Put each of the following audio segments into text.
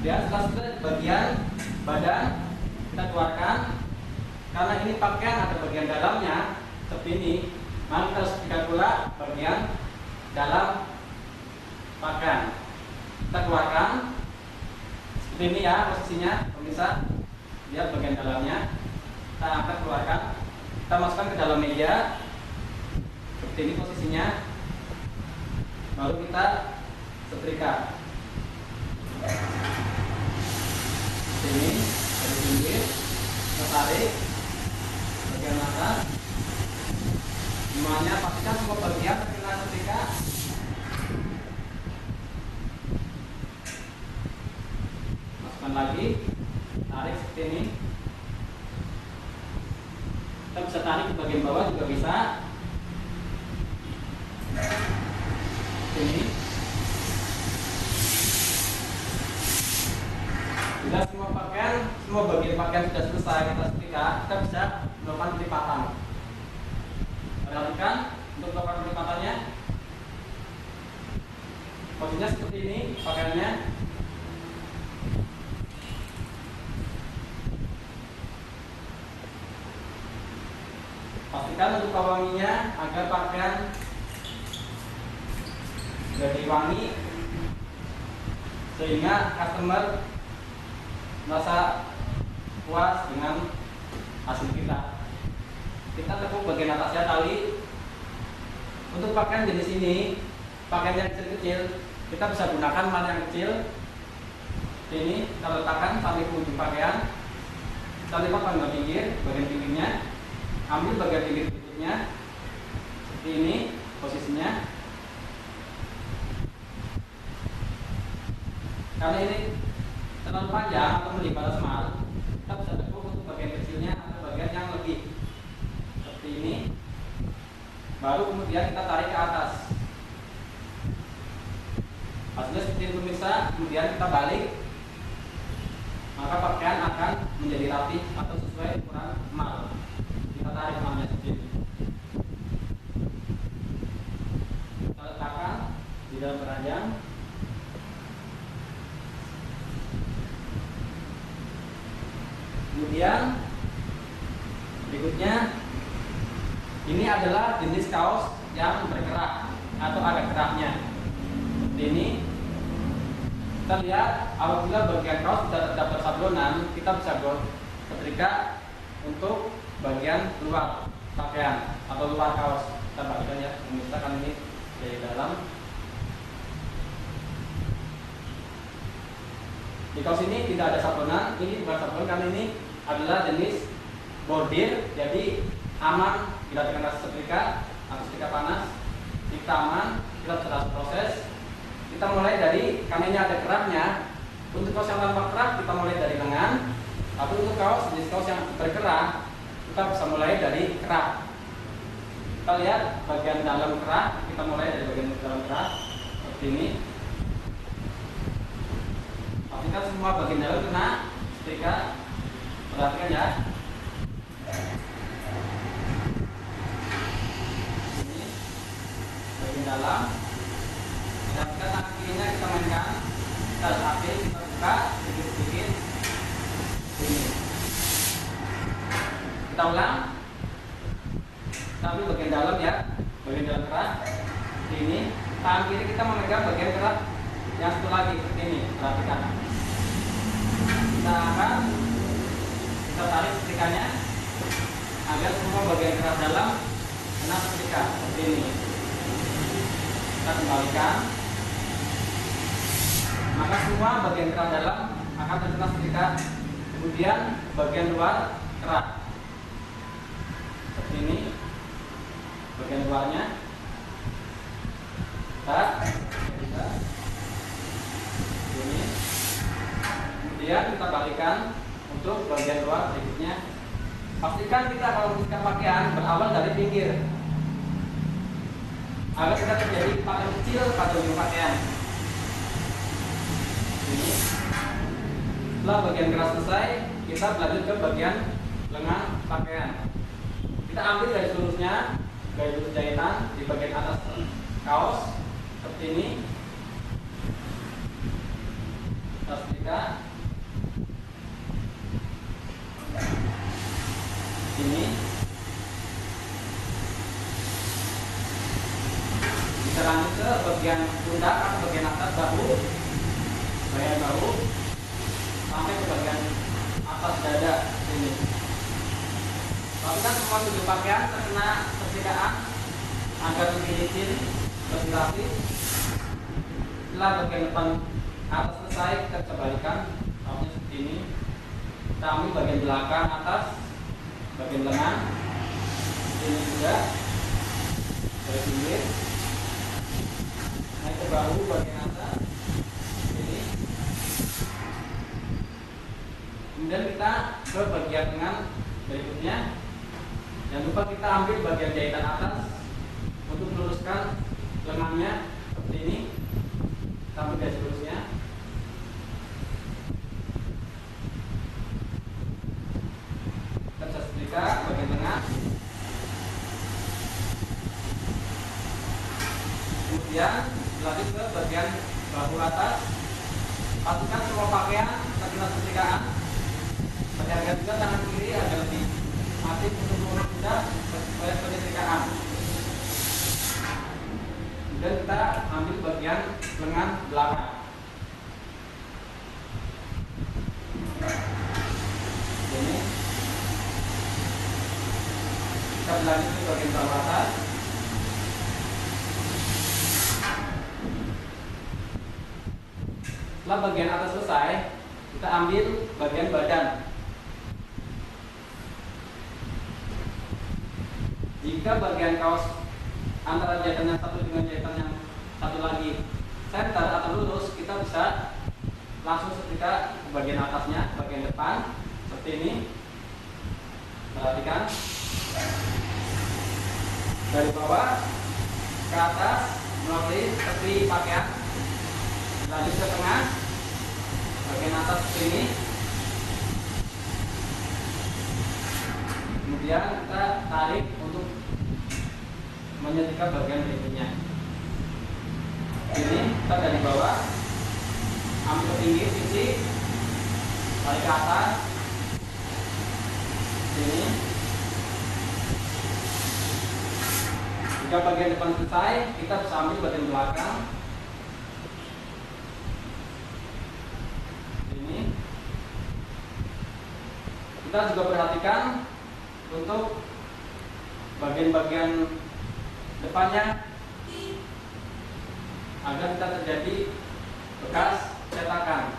Kemudian setelah bagian badan kita keluarkan. Karena ini pakaian ada bagian dalamnya seperti ini, maka kita harus setrika pula bagian dalam pakaian. Kita keluarkan seperti ini ya posisinya, pemirsa. Lihat bagian dalamnya. Kita angkat, keluarkan. Kita masukkan ke dalam meja. Seperti ini posisinya. Baru kita setrika. Seperti ini dari pinggir, kita tarik bagian atas. Semuanya pastikan semua bagian terkena setrika. Masukkan lagi, tarik seperti ini. Kita bisa tarik ke bagian bawah juga bisa. Ini bila semua bagian pakaian sudah selesai kita setrika, kita bisa melakukan pelipatan. Perhatikan untuk melakukan pelipatannya, posisinya seperti ini pakaiannya. Pastikan untuk pewanginya agar pakaian jadi wangi sehingga customer merasa puas dengan hasil kita. Kita tekuk bagian atasnya tali. Untuk pakaian jenis ini, pakaian yang kecil-kecil, kita bisa gunakan man yang kecil. Ini kita letakkan sampai ke ujung pakaian. Kita lipat pada pinggir, bagian pinggirnya. Ambil bagian pinggir berikutnya. Seperti ini posisinya. Karena ini terlalu panjang atau melibat smart, kita bisa tekuk untuk bagian kecilnya atau bagian yang lebih seperti ini. Baru kemudian kita tarik ke atas. Hasilnya seperti itu pemirsa. Kemudian kita balik, maka pakaian akan menjadi rapi atau sesuai ukuran mal. Kita tarik malnya seperti ini. Kita letakkan di dalam keranjang. Kemudian berikutnya, ini adalah jenis kaos yang berkerak atau ada keraknya. Seperti ini. Kita lihat apabila bagian kaos sudah terdapat sablonan, kita bisa setrika untuk bagian luar pakaian atau luar kaos. Kita bagikan ya, misalkan ini dari dalam. Di kaos ini tidak ada sablonan, ini bukan sablon karena ini adalah jenis bordir, jadi aman bila terkena setrika atau setrika panas. Kita aman, kita bisa langsung proses. Kita mulai dari, karena ini ada keraknya. Untuk kaos yang tanpa kerak kita mulai dari lengan. Tapi untuk kaos jenis kaos yang berkerak, kita bisa mulai dari kerak. Kita lihat bagian dalam kerak, kita mulai dari bagian dalam kerak seperti ini. Pastikan semua bagian dalam kena setrika. Perhatikan ya. Ini bagian dalam. Perhatikan tangan kirinya kita mainkan. Kita ambil, kita buka sedikit-sedikit. Ini. Kita ulang. Kita ambil bagian dalam ya, bagian dalam kerak. Ini. Tangan kiri kita memegang bagian kerak yang satu lagi seperti ini. Perhatikan. Kita akan kita tarik setrikanya agar semua bagian kerak dalam kena setrika seperti ini. Kita kembalikan, maka semua bagian kerak dalam akan terkena setrika. Kemudian bagian luar kerak seperti ini, bagian luarnya. Ini. Kemudian kita balikan. Untuk bagian luar berikutnya, pastikan kita kalau mengikat pakaian berawal dari pinggir agar tidak terjadi pakaian kecil pada ujung pakaian. Ini. Setelah bagian keras selesai, kita lanjut ke bagian lengan pakaian. Kita ambil garis lurusnya, garis lurus jahitan di bagian atas kaos seperti ini. kita setrika ini. Bisa lanjut ke bagian pundak atau bagian atas bahu, sampai ke bagian atas dada ini. Tapi kan semua tujuh pakaian terkena setrikaan agar lebih licin, lebih rapi. Setelah bagian depan atas selesai, kita kembalikan seperti ini. Kita ambil bagian belakang atas, bagian lengan ini juga dari pinggir, naik ke bahu bagian atas ini. Kemudian kita ke bagian lengan berikutnya. Jangan lupa kita ambil bagian jahitan atas untuk meluruskan lengannya seperti ini sampai garis lurusnya. Kita setrika bagian tengah. Kemudian lanjut ke bagian bahu atas. Pastikan semua pakaian terkena setrikaan. Perhatikan juga tangan kiri agar lebih aktif untuk mengurus pundak supaya setrikaan. Kemudian kita ambil bagian lengan belakang. Ini kita berlanjut ke bagian bawah atas. Setelah bagian atas selesai, kita ambil bagian badan. Jika bagian kaos antara jahitan yang satu dengan jahitan yang satu lagi center atau lurus, kita bisa langsung setrika ke bagian atasnya, bagian depan seperti ini. Perhatikan dari bawah ke atas melalui tepi pakaian, lanjut ke tengah bagian atas seperti ini. Kemudian kita tarik untuk menyetrika bagian berikutnya. Ini kita dari bawah ambil ke pinggir sisi, tarik ke atas ini. Jika bagian depan selesai, kita bisa ambil bagian belakang ini. Kita juga perhatikan untuk bagian-bagian depannya agar tidak terjadi bekas cetakan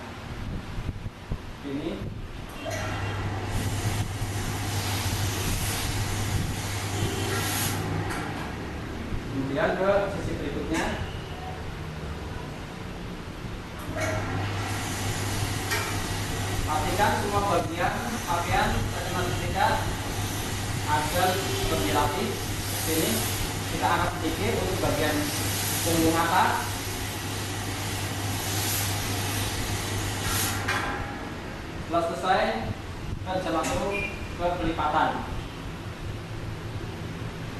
ini. Kemudian ke sisi berikutnya. Pastikan semua bagian pakaian terkena setrika agar lebih rapi. Ini kita angkat sedikit untuk bagian punggung atas. Setelah selesai, kita bisa langsung ke pelipatan.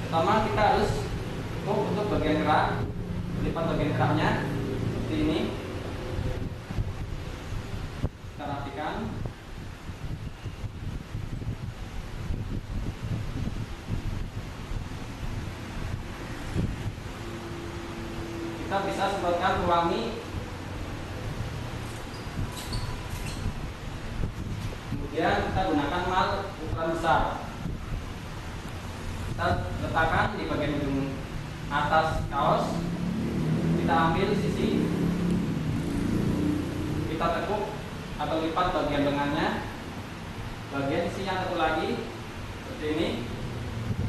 Pertama kita harus untuk bagian kerak, lipat bagian keraknya seperti ini. Kita rapikan. Kita bisa semprotkan pewangi, kemudian kita gunakan mal ukuran besar. Kita letakkan di bagian ujung atas kaos, kita ambil sisi, kita tekuk atau lipat bagian lengannya, bagian sisi yang satu lagi seperti ini,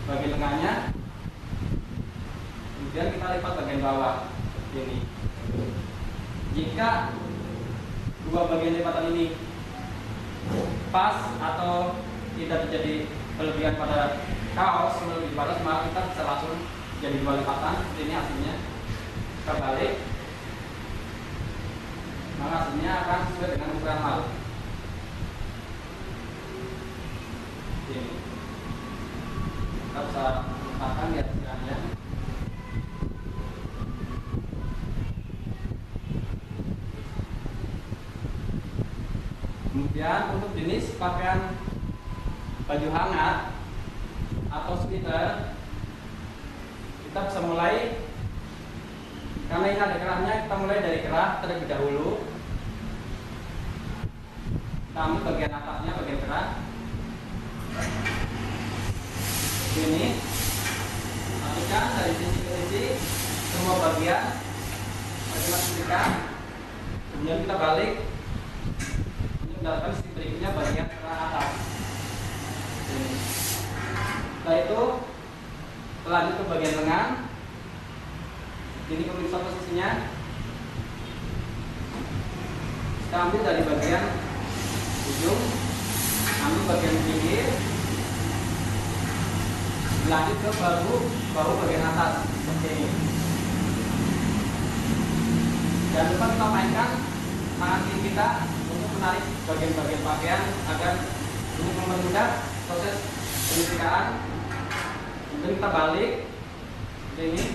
bagian lengannya, kemudian kita lipat bagian bawah seperti ini. Jika dua bagian lipatan ini pas atau tidak terjadi kelebihan pada kaos lebih padat, maka kita bisa langsung jadi dua lipatan seperti ini. Hasilnya kita balik, maka hasilnya akan sesuai dengan ukuran mal ini. Kita bisa letakkan di atas keranjang. Kemudian untuk jenis pakaian baju hangat atau sweater, kita bisa mulai, karena ini ada kerahnya, kita mulai dari kerah terlebih dahulu. Kita ambil bagian atasnya, bagian kerah ini, pastikan dari sisi ke sisi semua bagian pastikan. Kemudian kita balik untuk mendapatkan sisi berikutnya, bagian kerah atas ini. Setelah itu lanjut ke bagian lengan. Ini pemirsa posisinya, kita ambil dari bagian ujung, ambil bagian pinggir, lanjut ke bahu bagian atas seperti ini. Jangan lupa kita mainkan tangan kiri kita untuk menarik bagian-bagian pakaian agar untuk mempermudah proses penyetrkaan. Kemudian kita balik seperti ini.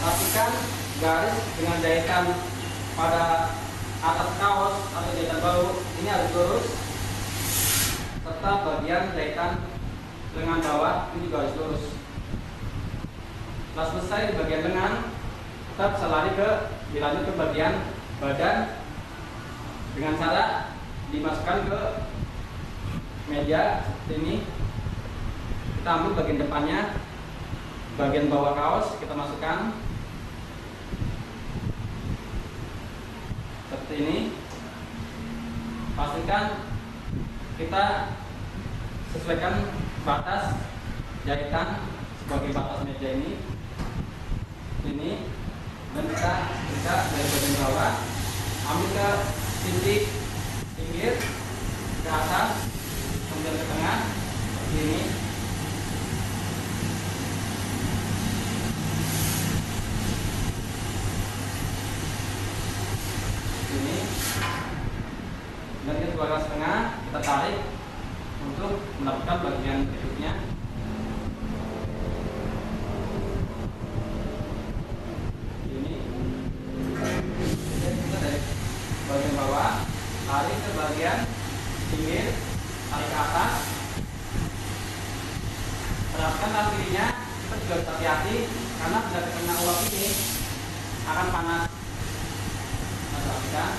Pastikan garis dengan jahitan pada atas kaos atau jahitan bahu ini harus lurus, serta bagian jahitan lengan bawah ini juga harus lurus. Setelah selesai di bagian lengan, kita bisa lari dilanjut ke bagian badan dengan cara dimasukkan ke meja seperti ini. Kita ambil bagian depannya, bagian bawah kaos kita masukkan seperti ini. Pastikan kita sesuaikan batas jahitan sebagai batas meja ini, dan kita buka dari bagian bawah, ambil ke sisi pinggir, ke atas, kemudian ke tengah seperti ini. Dan kita buka setengah, kita tarik untuk mendapatkan bagian berikutnya. Ini kita dari bagian bawah tarik ke bagian pinggir, tarik ke atas. Terapkan tangan kirinya, kita juga harus hati-hati karena bila terkena uap ini akan panas. Perhatikan.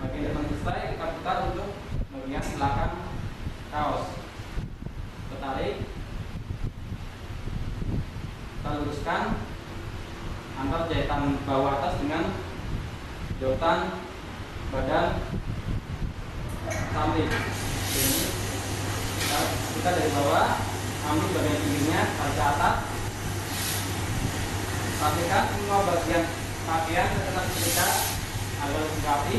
Bagian depan selesai, kita putar untuk bagian belakang kaos. Kita tarik, kita luruskan antara jahitan bawah atas dengan jahitan badan samping. Ini kita dari bawah ambil bagian pinggirnya, tarik ke atas. Pastikan semua bagian pakaian tetap setrika agar lebih rapi.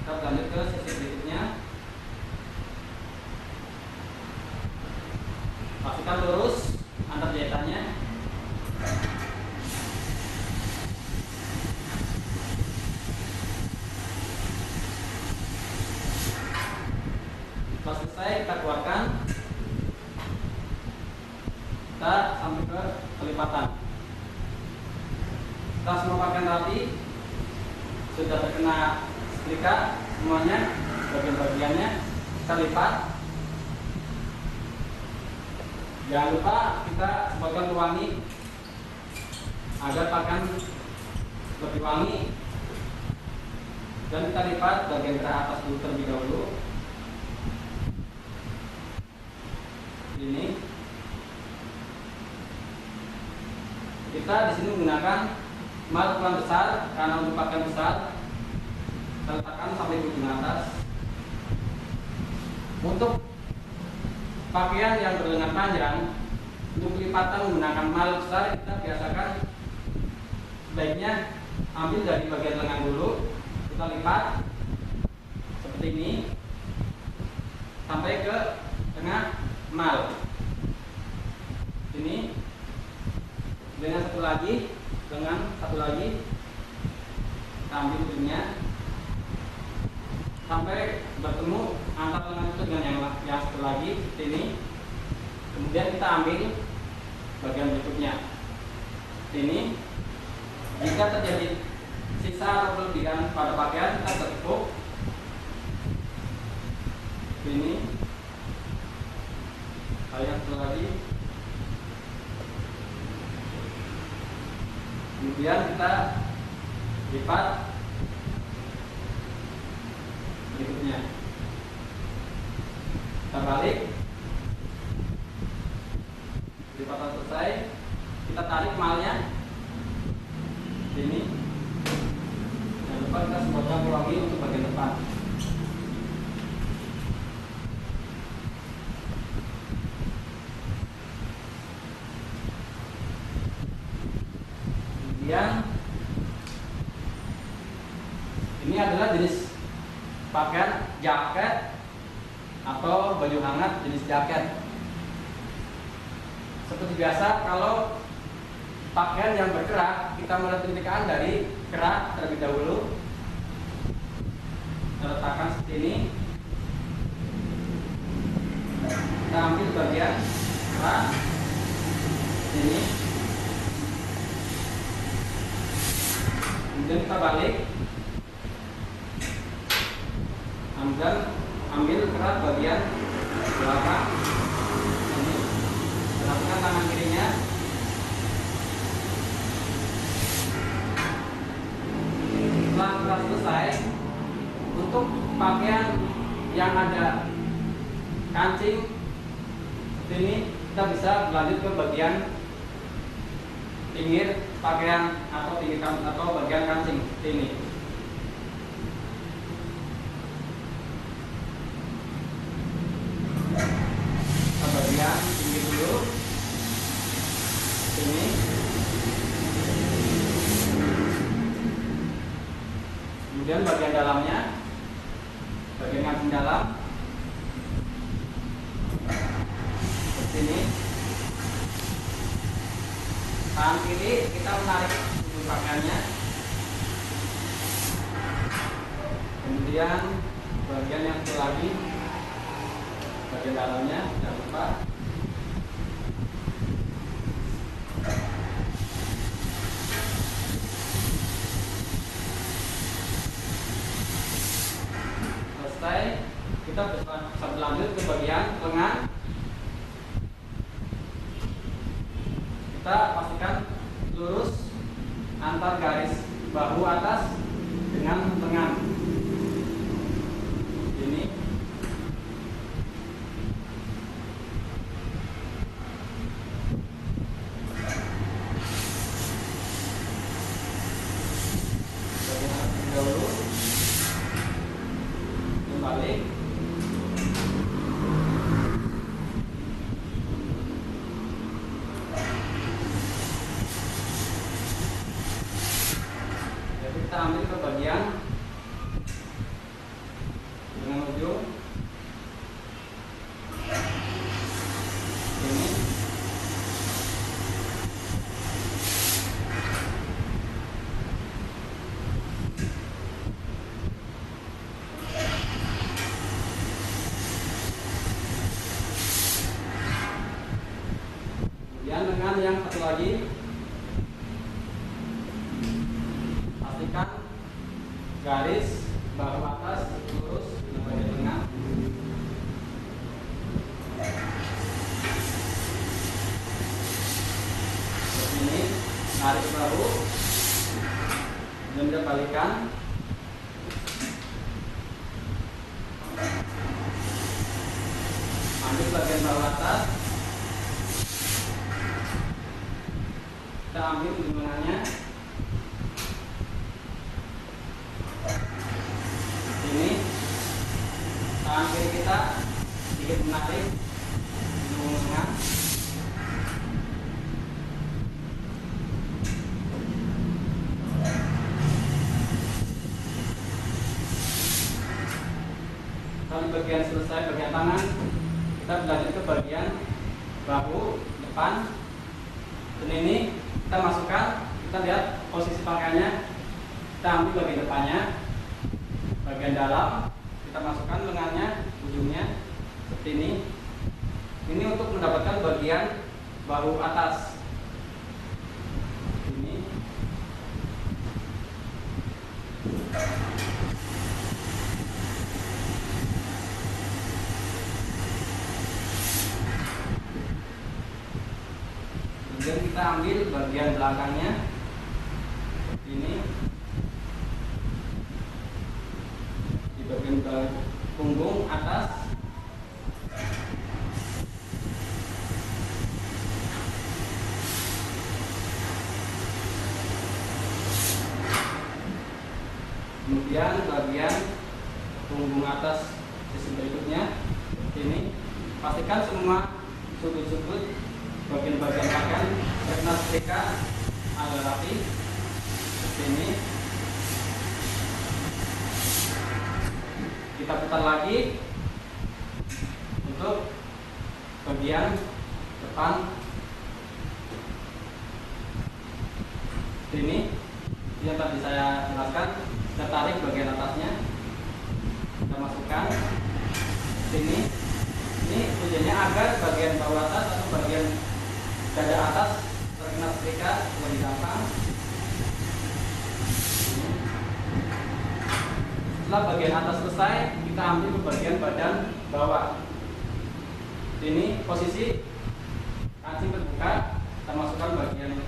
Kita lanjut ke sesi berikutnya. Pastikan lurus antar jahitannya. Setelah selesai, kita keluarkan, kita sampai ke pelipatan. Setelah semua pakaian rapi, sudah terkena setrika semuanya, bagian-bagiannya kita lipat. Jangan lupa kita sebutkan pewangi agar pakaian lebih wangi, dan kita lipat bagian kerah atas dulu terlebih dahulu. Ini kita di sini menggunakan mal ukuran besar karena untuk pakaian besar kita letakkan sampai ujung atas. Untuk pakaian yang berlengan panjang, untuk lipatan menggunakan mal besar, kita biasakan sebaiknya ambil dari bagian lengan dulu, kita lipat seperti ini sampai ke tengah mal. Ini dengan satu lagi, kita ambil ujungnya sampai bertemu antara lengan itu dengan yang satu lagi seperti ini. Kemudian kita ambil bagian berikutnya seperti ini. Jika terjadi sisa atau kelebihan pada pakaian, kita tekuk seperti ini. Yang satu lagi. Kemudian kita lipat berikutnya. Kita balik. Lipatan selesai, kita tarik malnya ini. Jangan lupa kita semprotkan pewangi untuk bagian depan. Kemudian ini adalah jenis pakaian jaket atau baju hangat jenis jaket. Seperti biasa, kalau pakaian yang berkerak, kita mulai pemilikan dari kerak terlebih dahulu. Kita letakkan seperti ini. Kita ambil bagian kerak ini. Kemudian kita balik. Ambil kerak bagian belakang ini. Lakukan tangan kirinya. Setelah kerak selesai, untuk pakaian yang ada kancing seperti ini, kita bisa berlanjut ke bagian pinggir pakaian atau bagian kancing seperti ini. Bagian pinggir dulu ini. Kemudian bagian dalamnya, bagian kancing dalam seperti ini. Tangan kiri kita menarik pakaiannya. Kemudian bagian yang satu lagi, bagian dalamnya, jangan lupa. Selesai, kita bisa berlanjut ke bagian lengan. Kita pastikan lurus antar garis bahu atas dengan lengan. Ini. Dahulu kembali. Jadi kita ambil ke bagian dengan ujung ini. Dengan yang satu lagi, pastikan garis bahu atas lurus di bagian tengah. Seperti ini, tarik bahu dan kita balikan. Ambil bagian bahu atas. Kita ambil ujung lengannya. Ini tangan kiri kita sedikit menarik ujung lengan. Kalau bagian selesai bagian tangan, kita berlanjut ke bagian bahu depan. Dan ini kita masukkan, kita lihat posisi pakaiannya. Kita ambil bagian depannya, bagian dalam kita masukkan lengannya, ujungnya seperti ini. Ini untuk mendapatkan bagian bahu atas. Ini. Kemudian kita ambil bagian belakangnya seperti ini. Di bagian punggung atas. Kemudian bagian punggung atas sisi berikutnya seperti ini. Pastikan semua sudut-sudut bagian-bagian pakaian terkena setrika agar rapi seperti ini. Kita putar lagi untuk bagian depan seperti ini. Yang tadi saya jelaskan, kita tarik bagian atasnya, kita masukkan sini. Ini tujuannya agar bagian bawah atas atau bagian dada atas terkena setrika lebih gampang. Setelah bagian atas selesai, kita ambil bagian badan bawah. Ini posisi kancing terbuka, kita masukkan bagian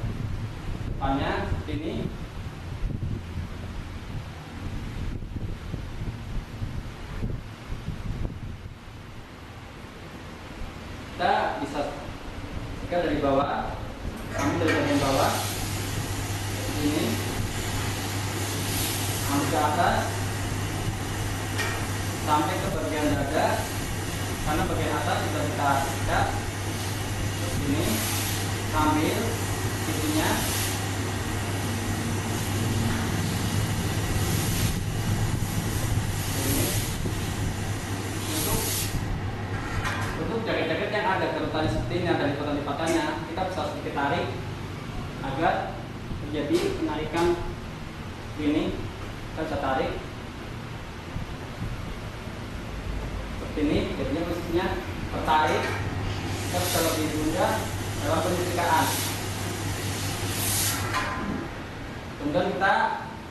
depannya seperti ini. Kita bisa sekat dari bawah, ambil dari bagian bawah seperti ini, ambil ke atas sampai ke bagian dada, karena bagian atas sudah kita sekat seperti ini. Ambil sisinya, untuk jaket-jaket yang ada kerutan seperti ini, ada lipatan-lipatannya, kita bisa sedikit tarik agar terjadi penarikan ini. Kita bisa tarik seperti ini, jadinya posisinya tertarik. Kita bisa lebih mudah dalam penyetrikaan. Kemudian kita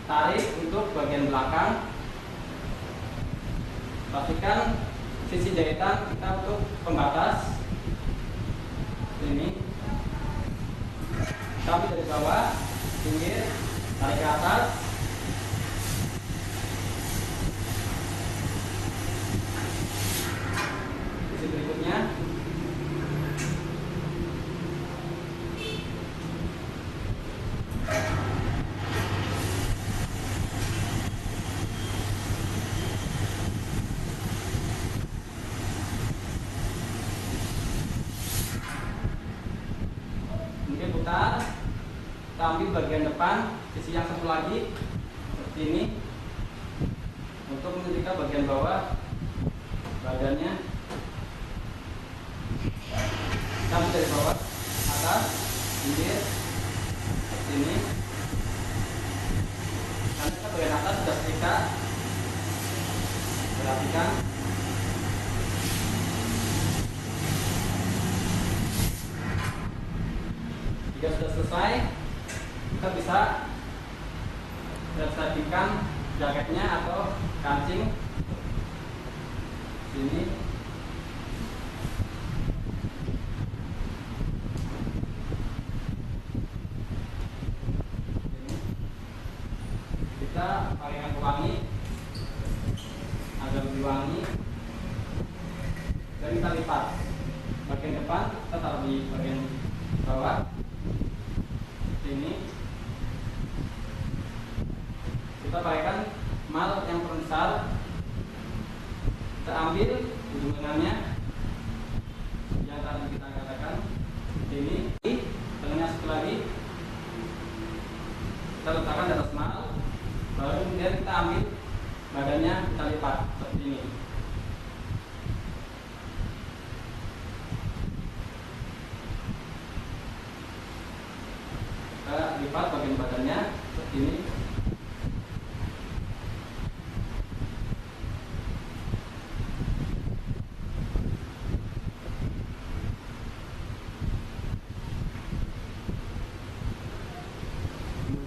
tarik untuk bagian belakang. Pastikan sisi jahitan kita untuk pembatas ini. Kami dari bawah, pinggir, tarik ke atas. Sisi berikutnya. Kita ambil bagian depan, sisi yang satu lagi seperti ini, untuk menyetrika bagian bawah badannya. Kita ambil dari bawah atas, pinggir seperti ini. Karena kita bagian atas sudah setrika, perhatikan. Jika sudah selesai, kita bisa merapikan jaketnya atau kancing sini. Kita pakaikan pewangi agar lebih wangi, dan kita lipat bagian depan, kita taruh di bagian bawah ini. Kita pakaikan mal yang besar, kita ambil ujung lengannya yang tadi kita katakan ini, lengannya satu lagi kita letakkan di atas mal, baru kemudian kita ambil badannya, kita lipat seperti ini. Kita lipat bagian badannya seperti ini.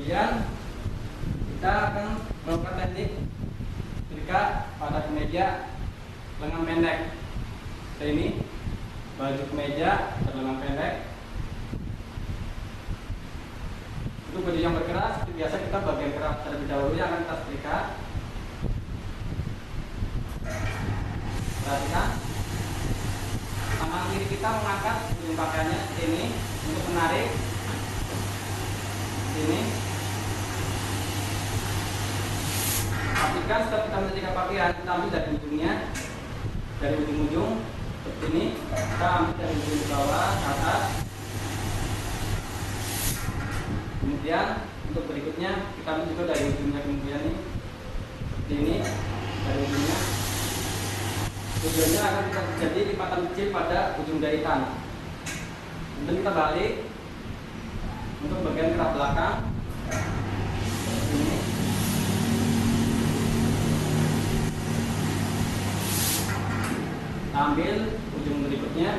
Kemudian kita akan melakukan teknik setrika pada kemeja lengan pendek. Ini baju kemeja berlengan pendek. Untuk baju yang berkeras, seperti biasa kita bagian keras terlebih dahulu yang akan kita setrika. Perhatikan, tangan kiri kita mengangkat ujung pakaiannya ini untuk menarik ini. Pastikan setelah kita menyetrika pakaian, kita ambil dari ujungnya, dari ujung-ujung seperti ini. Kita ambil dari ujung ke bawah ke atas. Kemudian untuk berikutnya kita ambil juga dari ujungnya, kemudian ini dari ujungnya. Tujuannya akan kita jadi lipatan kecil pada ujung jahitan. Kemudian kita balik untuk bagian kerap belakang ini. Kita ambil ujung berikutnya.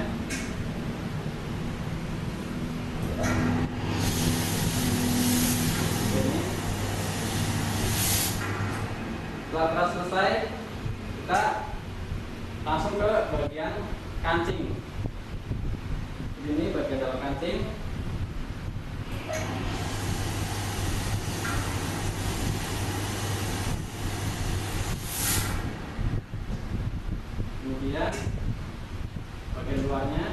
Ini. Setelah keras selesai, kita langsung ke bagian kancing. Ini bagian dalam kancing. Kemudian bagian luarnya.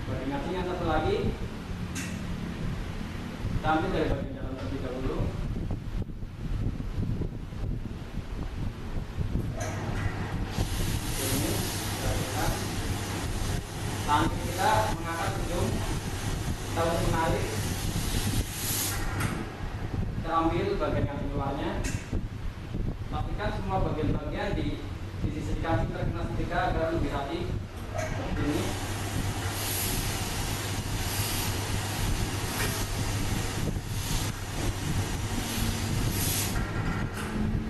Bagian kancing yang satu lagi kita ambil dari bagian dalam terlebih dahulu. Tangan kita mengangkat ujung, kita untuk menarik. Kita ambil bagian kancing luarnya. Pastikan semua bagian-bagian di sisi kancing terkena setrika agar lebih rapi seperti ini.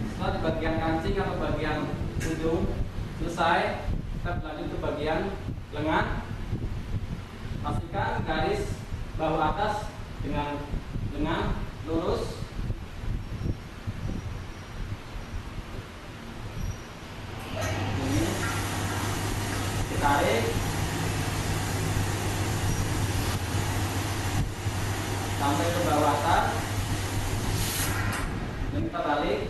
Setelah di bagian kancing atau bagian ujung selesai, kita berlanjut ke bagian lengan. Pastikan garis bahu atas dengan lengan lurus. Ini ditarik sampai ke bawah atas, dan kita balik.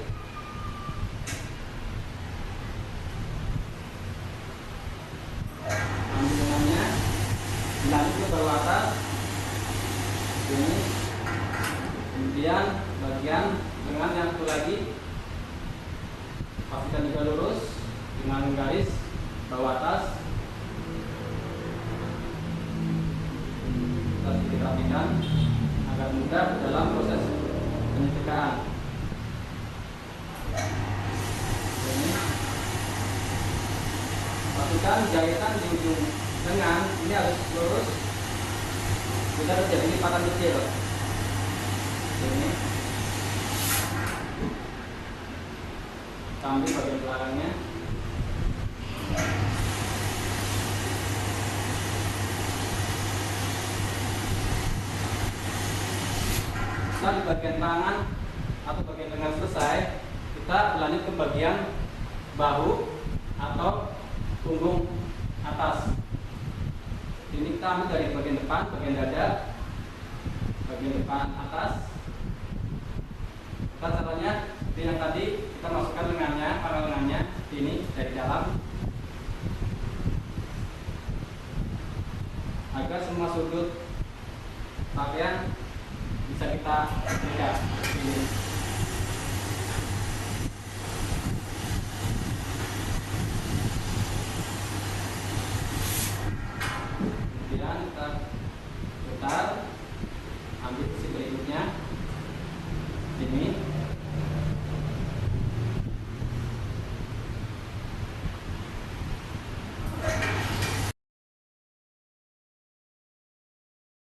Ambil lengannya, lanjut ke bawah atas ini. Kemudian bagian lengan yang satu lagi pastikan juga lurus dengan garis bawah atas. Kita sedikit rapikan agar mudah dalam proses penyetrikaan. Ini pastikan jahitan di ujung lengan ini harus lurus, kita terjadi lipatan kecil. Ini ambil bagian belakangnya. Setelah di bagian tangan atau bagian lengan selesai, kita lanjut ke bagian bahu atau punggung atas. Ini kita ambil dari bagian depan, bagian dada, bagian depan atas. Kita caranya seperti yang tadi, kita masukkan lengannya, pangkal lengannya ini dari dalam, agar semua sudut pakaian bisa kita lihat. Ini.